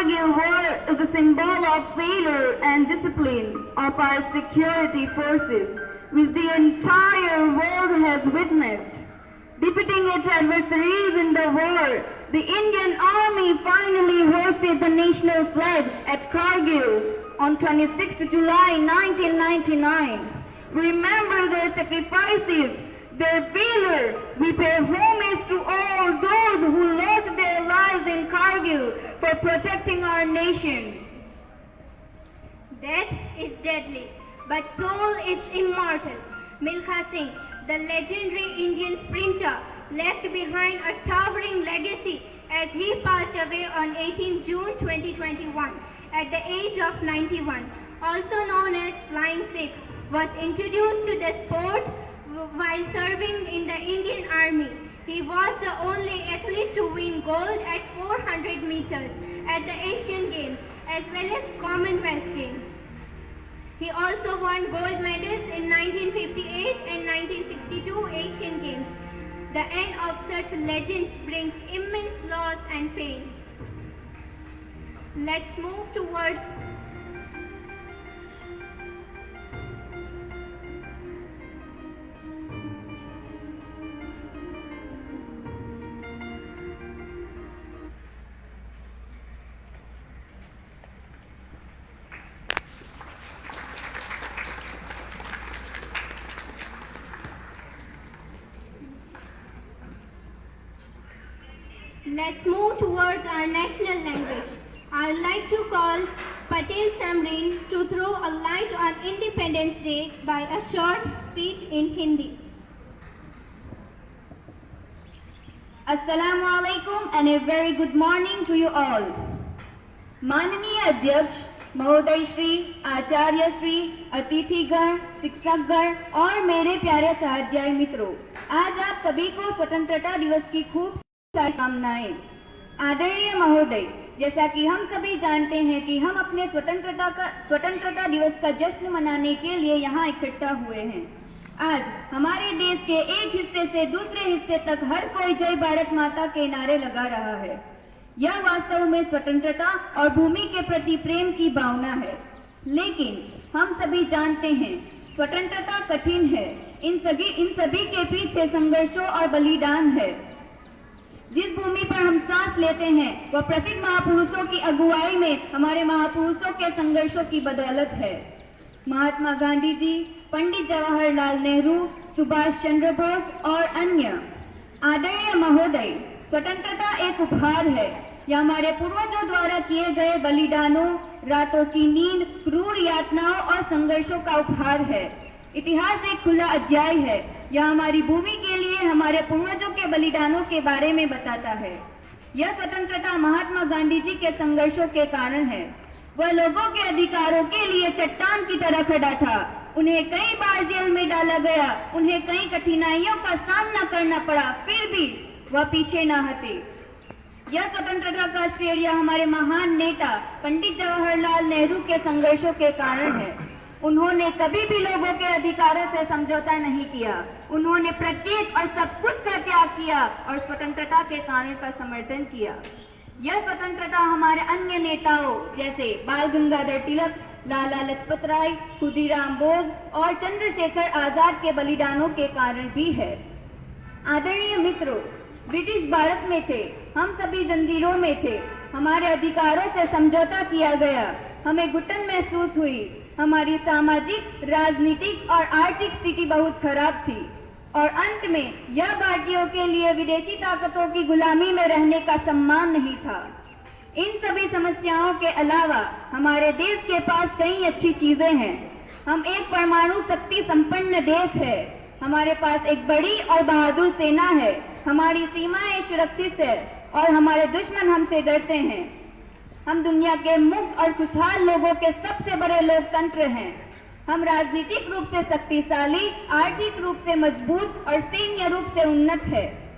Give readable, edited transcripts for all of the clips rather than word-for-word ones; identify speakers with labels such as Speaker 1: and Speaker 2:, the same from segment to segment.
Speaker 1: Kargil war is a symbol of failure and discipline of our security forces, which the entire world has witnessed. Defeating its adversaries in the war, the Indian Army finally hoisted the national flag at Kargil on 26 July 1999. Remember their sacrifices, their valor. We pay homage to all those who lost their lives in Kargil for protecting our nation.
Speaker 2: Death is deadly, but soul is immortal. Milkha Singh, the legendary Indian sprinter, left behind a towering legacy as he passed away on 18 June 2021 at the age of 91. Also known as Flying Sikh, was introduced to the sport while serving in the Indian Army. He was the only athlete to win gold at 400 meters at the Asian Games as well as Commonwealth Games. He also won gold medals in 1958 and 1962 Asian Games. The end of such legends brings immense loss and pain. Let's move towards our national language. I would like to call Patel Samrin to throw a light on Independence Day by a short speech in Hindi.
Speaker 1: Assalamu alaikum and a very good morning to you all. माननीय अध्यक्ष महोदय श्री, आचार्य श्री, अतिथिगण, शिक्षकगण और मेरे प्यारे सहाध्याय मित्रों, आज आप सभी को स्वतंत्रता दिवस की खूब सारी कामनाएं। आदरणीय महोदय, जैसा कि हम सभी जानते हैं कि हम अपने स्वतंत्रता दिवस का जश्न मनाने के लिए यहाँ इकट्ठा हुए हैं। आज हमारे देश के एक हिस्से से दूसरे हिस्से तक हर कोई जय भारत माता के नारे लगा रहा है। यह वास्तव में स्वतंत्रता और भूमि के प्रति प्रेम की भावना है। लेकिन हम सभी जानते हैं स्वतंत्रता कठिन है। इन सभी के पीछे संघर्षों और बलिदान है। जिस भूमि पर हम सांस लेते हैं वह प्रसिद्ध महापुरुषों की अगुवाई में हमारे महापुरुषों के संघर्षों की बदौलत है। महात्मा गांधी जी, पंडित जवाहरलाल नेहरू, सुभाष चंद्र बोस और अन्य। आदरणीय महोदय, स्वतंत्रता एक उपहार है। यह हमारे पूर्वजों द्वारा किए गए बलिदानों, रातों की नींद, क्रूर यातनाओं और संघर्षों का उपहार है। इतिहास एक खुला अध्याय है। यह हमारी भूमि के लिए हमारे पूर्वजों के बलिदानों के बारे में बताता है। यह स्वतंत्रता महात्मा गांधी जी के संघर्षों के कारण है। वह लोगों के अधिकारों के लिए चट्टान की तरह खड़ा था। उन्हें कई बार जेल में डाला गया, उन्हें कई कठिनाइयों का सामना करना पड़ा, फिर भी वह पीछे न हटे। यह स्वतंत्रता का श्रेय हमारे महान नेता पंडित जवाहरलाल नेहरू के संघर्षों के कारण है। उन्होंने कभी भी लोगों के अधिकारों से समझौता नहीं किया। उन्होंने प्रत्येक और सब कुछ का त्याग किया और स्वतंत्रता के कारण का समर्थन किया। यह स्वतंत्रता हमारे अन्य नेताओं जैसे बाल गंगाधर तिलक, लाला लाजपत राय, खुदीराम बोस और चंद्रशेखर आजाद के बलिदानों के कारण भी है। आदरणीय मित्रों, ब्रिटिश भारत में थे, हम सभी जंजीरों में थे, हमारे अधिकारों से समझौता किया गया, हमें घुटन महसूस हुई, हमारी सामाजिक, राजनीतिक और आर्थिक स्थिति बहुत खराब थी और अंत में यह भारतीयों के लिए विदेशी ताकतों की गुलामी में रहने का सम्मान नहीं था। इन सभी समस्याओं के अलावा हमारे देश के पास कई अच्छी चीजें हैं। हम एक परमाणु शक्ति संपन्न देश है, हमारे पास एक बड़ी और बहादुर सेना है, हमारी सीमाएं सुरक्षित है और हमारे दुश्मन हमसे डरते हैं। हम दुनिया के मुक्त और खुशहाल लोगों के सबसे बड़े लोकतंत्र हैं। हम राजनीतिक रूप से शक्तिशाली, आर्थिक रूप से मजबूत और सैन्य रूप से उन्नत है।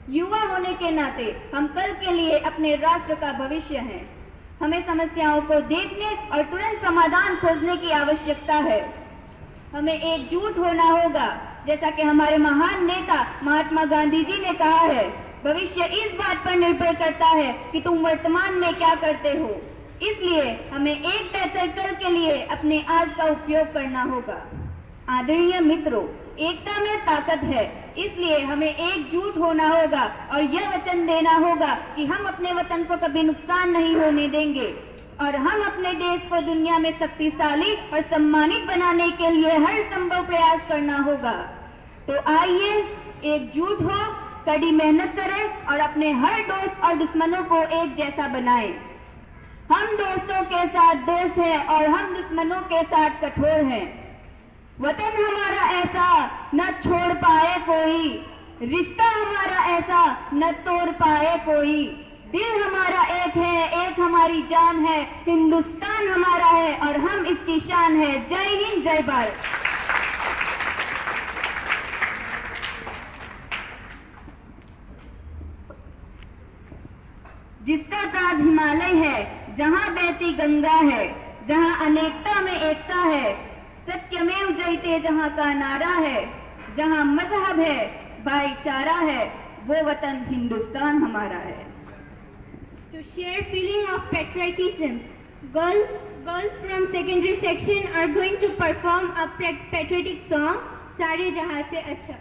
Speaker 1: युवा होने के नाते हम कल के लिए अपने राष्ट्र का भविष्य हैं। हमें समस्याओं को देखने और तुरंत समाधान खोजने की आवश्यकता है। हमें एकजुट होना होगा, जैसा कि हमारे महान नेता महात्मा गांधी जी ने कहा है, भविष्य इस बात पर निर्भर करता है कि तुम वर्तमान में क्या करते हो। इसलिए हमें एक बेहतर कल के लिए अपने आज का उपयोग करना होगा। आदरणीय मित्रों, एकता में ताकत है, इसलिए हमें एकजुट होना होगा और यह वचन देना होगा कि हम अपने वतन को कभी नुकसान नहीं होने देंगे और हम अपने देश को दुनिया में शक्तिशाली और सम्मानित बनाने के लिए हर संभव प्रयास करना होगा। तो आइए एकजुट हो, कड़ी मेहनत करें और अपने हर दोस्त और दुश्मनों को एक जैसा बनाएं। हम दोस्तों के साथ दोस्त हैं और हम दुश्मनों के साथ कठोर हैं। वतन हमारा ऐसा न छोड़ पाए कोई, रिश्ता हमारा ऐसा न तोड़ पाए कोई, दिल हमारा एक है, एक हमारी जान है, हिंदुस्तान हमारा है और हम इसकी शान है। जय हिंद, जय भारत। जिसका ताज हिमालय है, जहाँ बहती गंगा है, जहाँ अनेकता में एकता है, सत्यमेव जयते जहाँ का नारा है, जहाँ मजहब है, भाईचारा है, वो वतन हिंदुस्तान हमारा है।
Speaker 2: To share feeling of patriotism, girls from secondary section are going to perform a patriotic song, सारे जहाँ से अच्छा।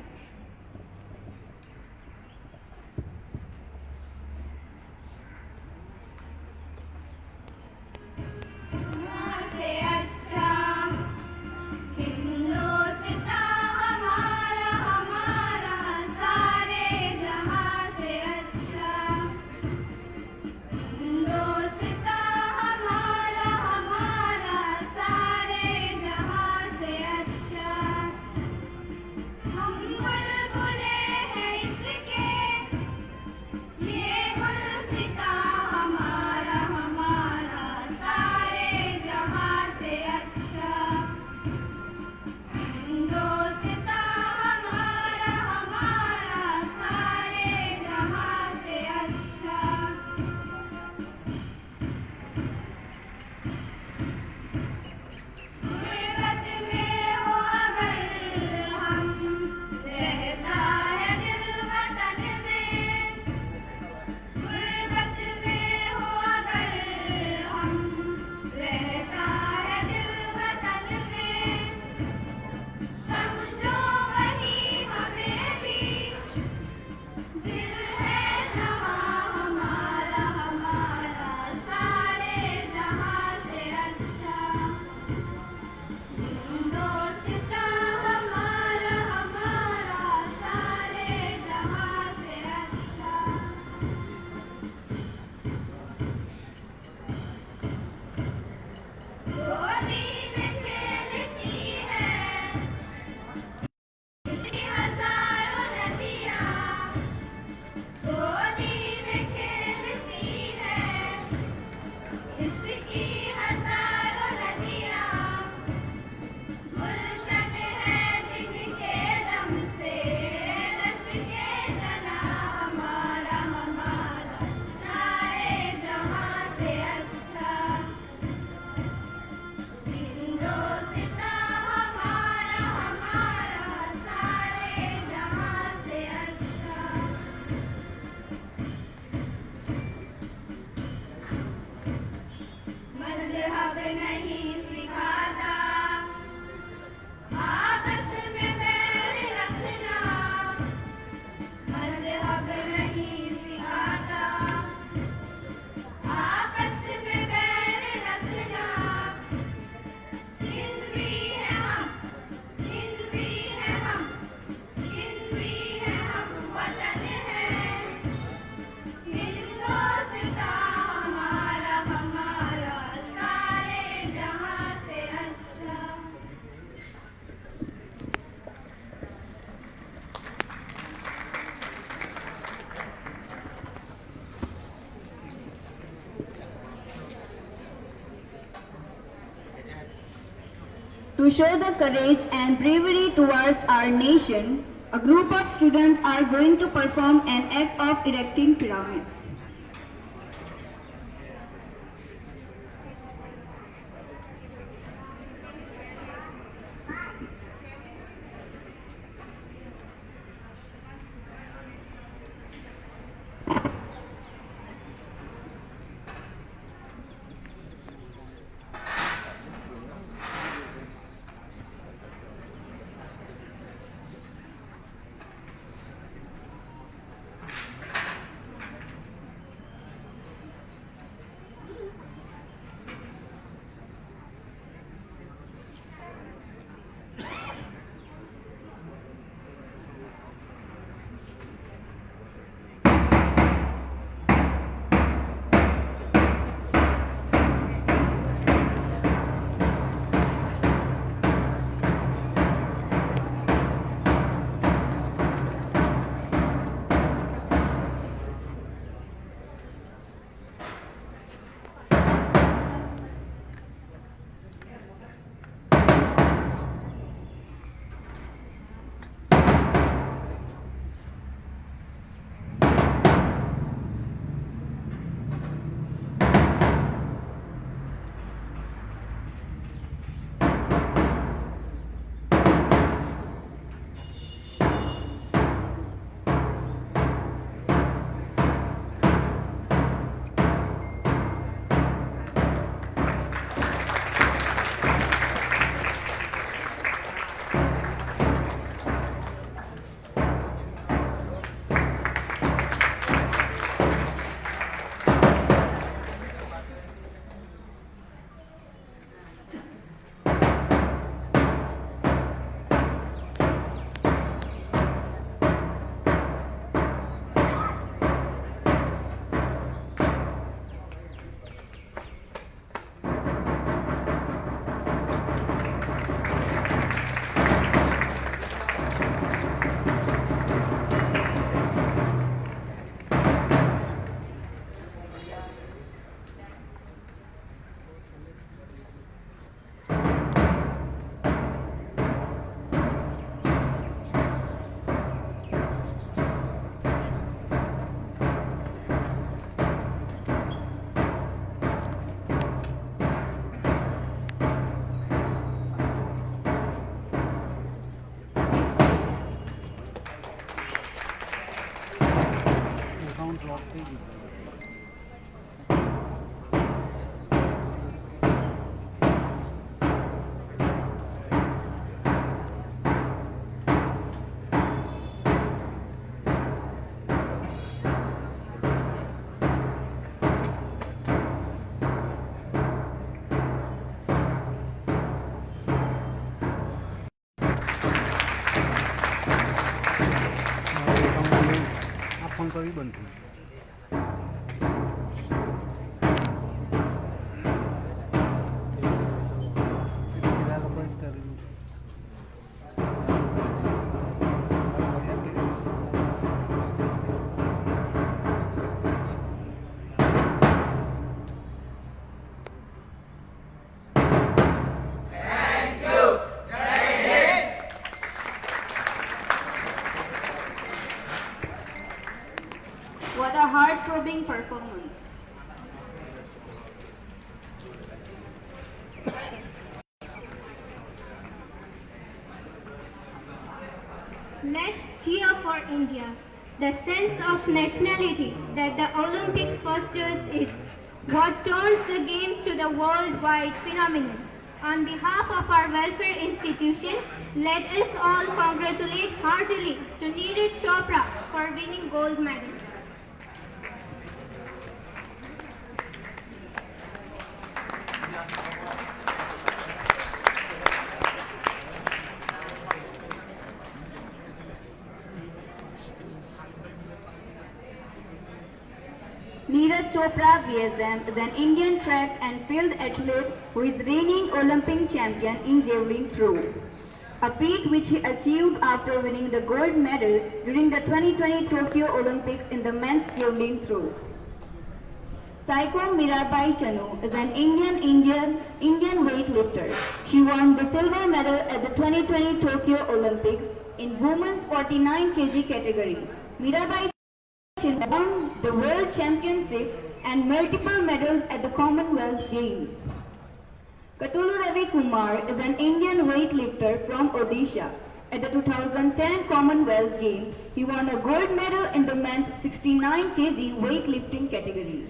Speaker 1: To show the courage and bravery towards our nation, a group of students are going to perform an act of erecting pyramids.
Speaker 3: Phone करी बनती
Speaker 1: What a heart-throbbing performance.
Speaker 2: Let's cheer for India. The sense of nationality that the Olympics fosters is what turns the Games to the worldwide phenomenon. On behalf of our welfare institution, let us all congratulate heartily to Neeraj Chopra for winning gold medal.
Speaker 1: Neeraj Chopra VSM is an Indian track and field athlete who is reigning Olympic champion in javelin throw, a feat which he achieved after winning the gold medal during the 2020 Tokyo Olympics in the men's javelin throw. Saikom Mirabai Chanu is an Indian weightlifter. She won the silver medal at the 2020 Tokyo Olympics in women's 49 kg category. Mirabai won the World Championship and multiple medals at the Commonwealth Games. Katulu Ravi Kumar is an Indian weightlifter from Odisha. At the 2010 Commonwealth Games, he won a gold medal in the men's 69 kg weightlifting category.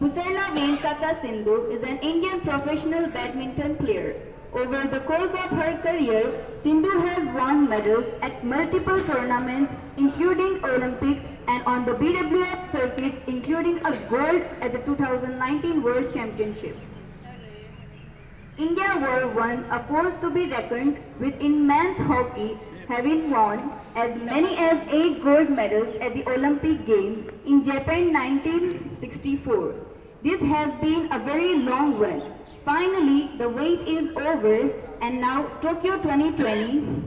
Speaker 1: Pusarla Venkata Sindhu is an Indian professional badminton player. Over the course of her career, Sindhu has won medals at multiple tournaments including Olympics and on the BWF circuit including a gold at the 2019 World Championships. India were once a force to be reckoned with in men's hockey, having won as many as 8 gold medals at the Olympic Games in Japan 1964. This has been a very long run. Finally, the wait is over and now Tokyo 2020.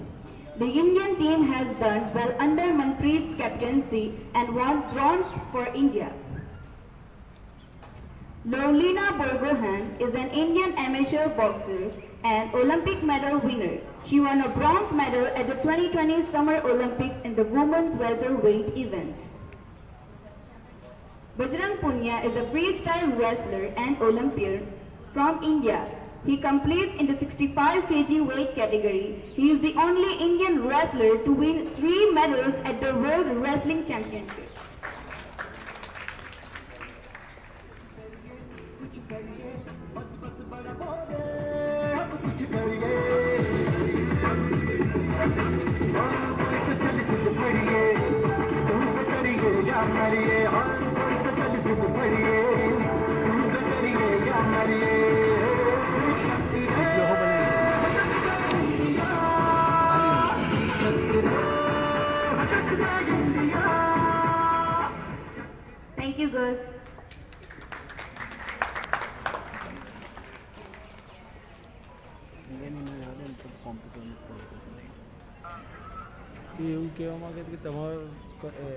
Speaker 1: The Indian team has done well under Manpreet's captaincy and won bronze for India. Lorlina Borgohan is an Indian amateur boxer and Olympic medal winner. She won a bronze medal at the 2020 Summer Olympics in the women's welterweight event. Bajrang Punia is a freestyle wrestler and Olympian from India. He competes in the 65 kg weight category. He is the only Indian wrestler to win 3 medals at the World Wrestling Championships. Thank you, girls.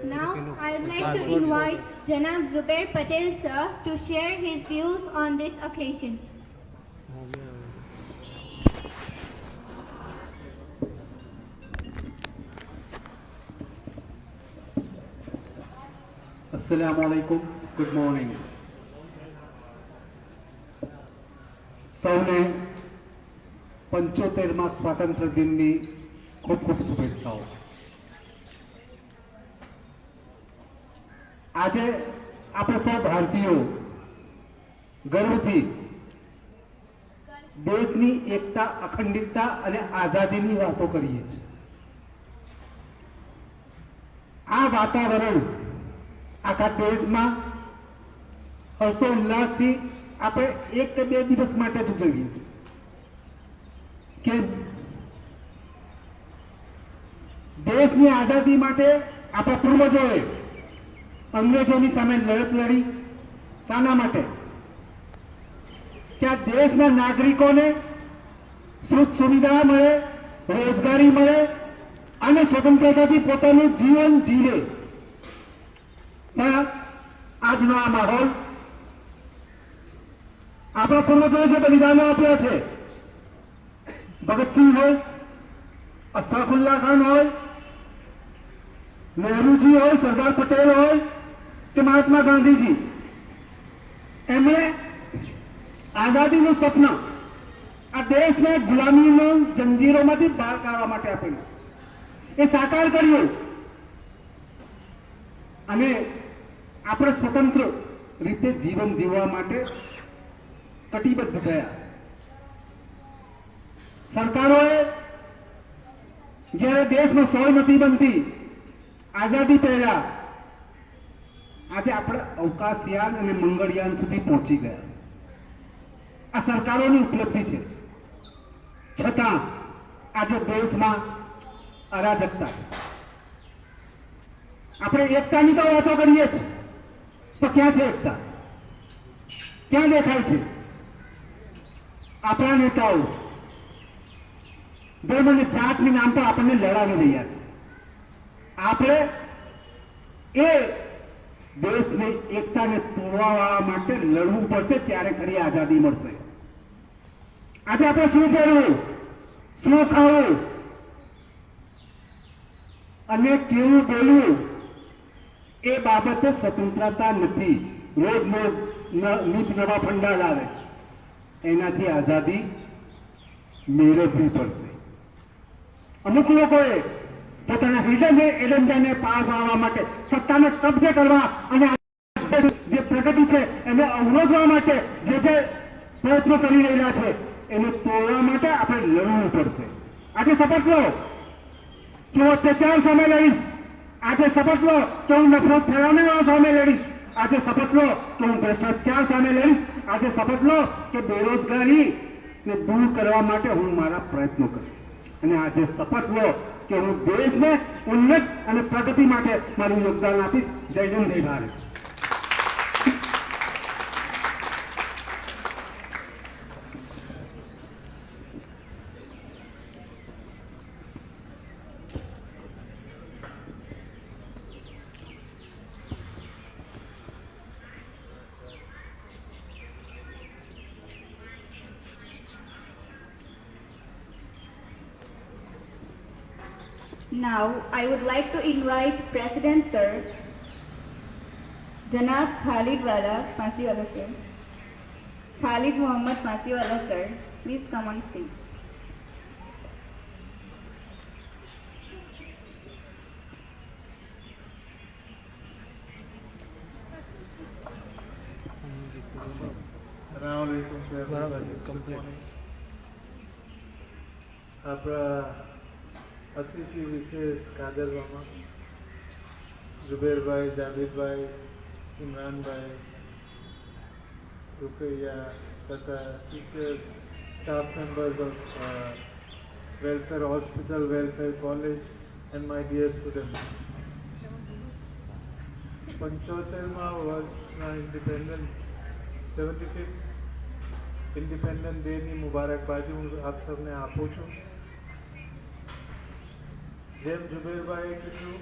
Speaker 2: Now, I would like to invite Janab Zubair Patel sir to share his views on this occasion.
Speaker 4: Assalamu alaikum. Good morning. સૌને 75મા સ્વાતંત્ર્ય દિનની ખૂબ ખૂબ શુભેચ્છાઓ. આજે આપણે સૌ ભારતીયો ગર્વથી દેશની એકતા, અખંડિતતા અને આઝાદીની વાતો કરીએ છીએ. આ વાતાવરણ આખા દેશમાં હર્ષોલ્લાસથી આપણે એક કે બે દિવસ માટે જ ઉજવીએ છીએ. કે દેશની આઝાદી માટે આપણા પૂર્વજોએ અંગ્રેજોની સામે લડત લડી. શાના માટે? કે આ દેશના નાગરિકોને સુખ સુવિધા મળે, રોજગારી મળે અને સ્વતંત્રતાથી પોતાનું જીવન જીવે. પણ આજનો આ માહોલ, આપણા પૂર્વજોએ જે બલિદાનો આપ્યા છે, ભગતસિંહ હોય, અશફાકુલ્લા ખાન હોય, નહેરુજી હોય, સરદાર પટેલ હોય કે મહાત્મા ગાંધીજી, એમણે આઝાદીનું સપન આ દેશને ગુલામીનો જંજીરોમાંથી બહાર કાઢવા માટે આપેલું, એ સાકાર કર્યું અને આપણે સ્વતંત્ર રીતે જીવન જીવવા માટે કટિબદ્ધ થયા. સરકારોએ જ્યારે દેશમાં સોય નથી બનતી આઝાદી પહેલા, આજે આપણે અવકાશયાન અને મંગળયાન સુધી પહોંચી ગયા. આ સરકારોની ઉપલબ્ધિ છે. છતાં આજે દેશમાં અરાજકતા. આપણે એકતાની તો વાતો કરીએ છીએ, તો ક્યાં છે એકતા? ક્યાં દેખાય છે? આપણા નેતાઓ ધર્મ અને જાતની નામ પર આપણને લડાવી રહ્યા છે. આપણે એ દેશની એકતાને તોડવા માટે લડવું પડશે, ત્યારે ખરી આઝાદી મળશે. આજે આપણે શું પહેરવું, શું ખાવું અને કેવું બોલવું, એ બાબતે સ્વતંત્રતા નથી. રોજ નીત નવા ફંડા લાવે, એનાથી આઝાદી મેળવવી પડશે. અમુક લોકોએ પોતાના હિડન એજન્ડાને પાર પાડવા માટે, સત્તાને કબજે કરવા અને જે પ્રગતિ છે એને અવરોધવા માટે જે પ્રયત્નો કરી રહ્યા છે, એને તોડવા માટે આપણે લડવું પડશે. આજે શપથ લો કે હું અત્યાચાર સામે લડીશ. આજે શપથ લો કે હું નફરત ફેલાવનારા સામે લડીશ. આજે શપથ લો કે હું ભ્રષ્ટાચાર સામે લડીશ. આજે શપથ લો કે બેરોજગારીને દૂર કરવા માટે હું મારા પ્રયત્નો કરીશ. અને આજે શપથ લો કે હું દેશને ઉન્નત અને પ્રગતિ માટે મારું યોગદાન આપીશ. જય હિન્દ, જય Bharat.
Speaker 1: Now, I would like to invite President Sir, Janab Khalidwala Phansiwala Sir. Khalid Mohammed Phansiwala Sir, please come on stage.
Speaker 3: Assalamualaikum warahmatullahi. આપણા અતિથિ વિશેષ કાદર મામા, ઝુબેરભાઈ, જાબીરભાઈ, ઇમરાનભાઈ, રૂકૈયા તથા teachers, staff members of welfare hospital, welfare college and my dear student. 75મા વર્ષના independence 75th independence ડેની મુબારકબાદી હું આપ સૌને આપું છું. જેમ ઝુબેરભાઈએ કીધું,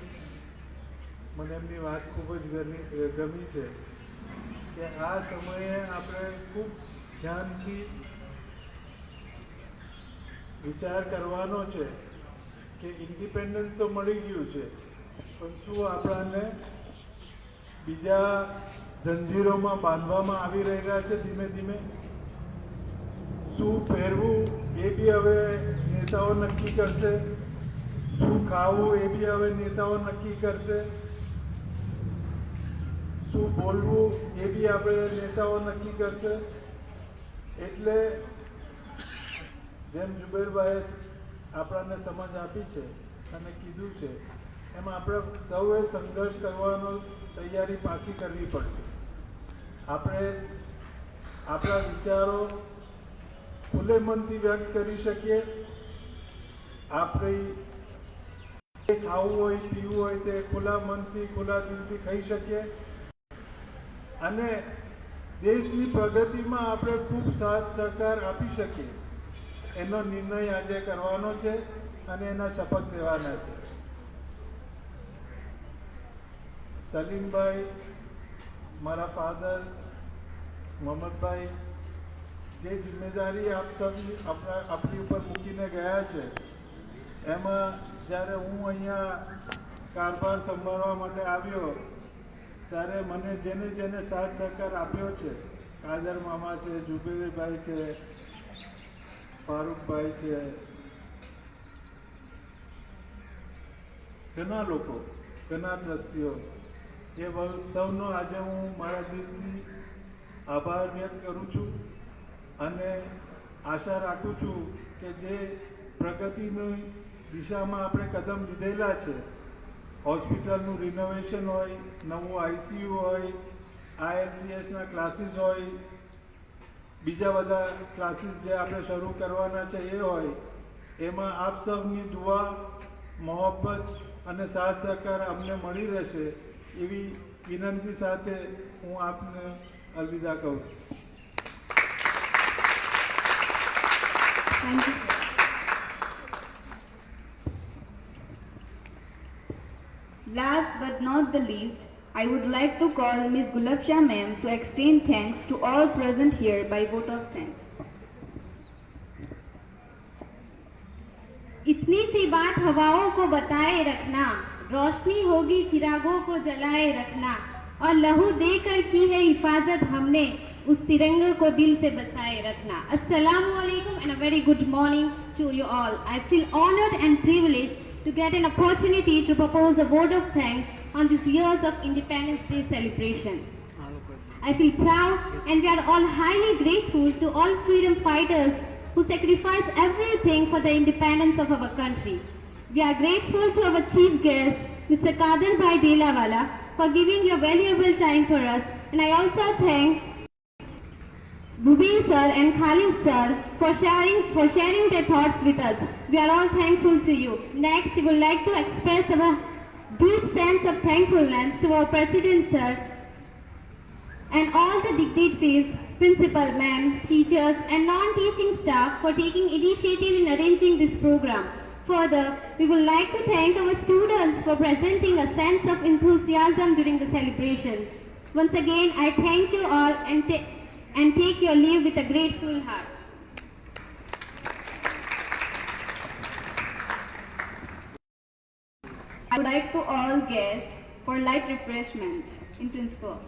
Speaker 3: મને એમની વાત ખૂબ જ ગમી છે કે આ સમયે આપણે ખૂબ ધ્યાનથી વિચાર કરવાનો છે કે ઇન્ડિપેન્ડન્સ તો મળી ગયું છે, પણ શું આપણાને બીજા જંજીરોમાં બાંધવામાં આવી રહ્યા છે ધીમે ધીમે? શું પહેરવું એ બી હવે નેતાઓ નક્કી કરશે, શું ખાવું એ બી હવે નેતાઓ નક્કી કરશે. શું બોલવું એ બી આપણે નેતાઓ નક્કી કરશે. એટલે જેમ જુબેરભાઈએ આપણને સમજ આપી છે અને કીધું છે એમાં આપણે સૌએ સંઘર્ષ કરવાનો તૈયારી પાછી કરવી પડશે. આપણે આપણા વિચારો ખુલ્લે મનથી વ્યક્ત કરી શકીએ. આપણે ખાવું હોય પીવું હોય તે ખુલ્લા મનથી ખુલ્લા દિલથી ખાઈ શકીએ અને દેશની પ્રગતિમાં આપણે ખૂબ સાથ સહકાર આપી શકીએ એનો નિર્ણય આજે કરવાનો છે અને એના શપથ લેવાના છે. સલીમભાઈ, મારા ફાધર મોહમ્મદભાઈ, જે જિમ્મેદારી આપણી ઉપર મૂકીને ગયા છે એમાં જ્યારે હું અહીંયા કારભાર સંભાળવા માટે આવ્યો ત્યારે મને જેને જેને સાથ સહકાર આપ્યો છે, કાદર મામા છે, જુબેરભાઈ છે, ફારૂકભાઈ છે, ઘણા લોકો, ઘણા ટ્રસ્ટીઓ, એ સૌનો આજે હું મારા દિલથી આભાર વ્યક્ત કરું છું અને આશા રાખું છું કે જે પ્રગતિની દિશામાં આપણે કદમ લીધેલા છે, હોસ્પિટલનું રિનોવેશન હોય, નવું આઈસીયુ હોય, IELTSના ક્લાસીસ હોય, બીજા બધા ક્લાસીસ જે આપણે શરૂ કરવાના છે એ હોય, એમાં આપ સૌની દુઆ, મોહબ્બત અને સાથ સહકાર અમને મળી રહેશે એવી વિનંતી સાથે હું આપને અલવિદા કહું છું.
Speaker 1: Thank you, sir. Last but not the least, I would like to call Ms. Gulabsha ma'am to extend thanks to all present here by vote of thanks.
Speaker 2: इतनी सी बात हवाओं को बताए रखना, रोशनी होगी चिरागों को जलाए रखना, और लहू देकर की है हिफाजत हमने, उस तिरंगे को दिल से बसाए रखना. Assalamu alaikum and a very good morning to you all. I feel honored and privileged to get an opportunity to propose a vote of thanks on this year's of Independence Day celebration. I feel proud and we are all highly grateful to all freedom fighters who sacrificed everything for the independence of our country. We are grateful to our chief guest, Mr. Kader Bhai Delawala, for giving your valuable time for us, and I also thank Bhubi sir and Khalid sir for sharing their thoughts with us. We are all thankful to you. Next, we would like to express our deep sense of thankfulness to our President sir and all the dignitaries, principal ma'am, teachers and non-teaching staff for taking initiative in arranging this program. Further, we would like to thank our students for presenting a sense of enthusiasm during the celebrations. Once again, I thank you all and take your leave with a grateful heart.
Speaker 1: I would like to all guests for light refreshment in principle.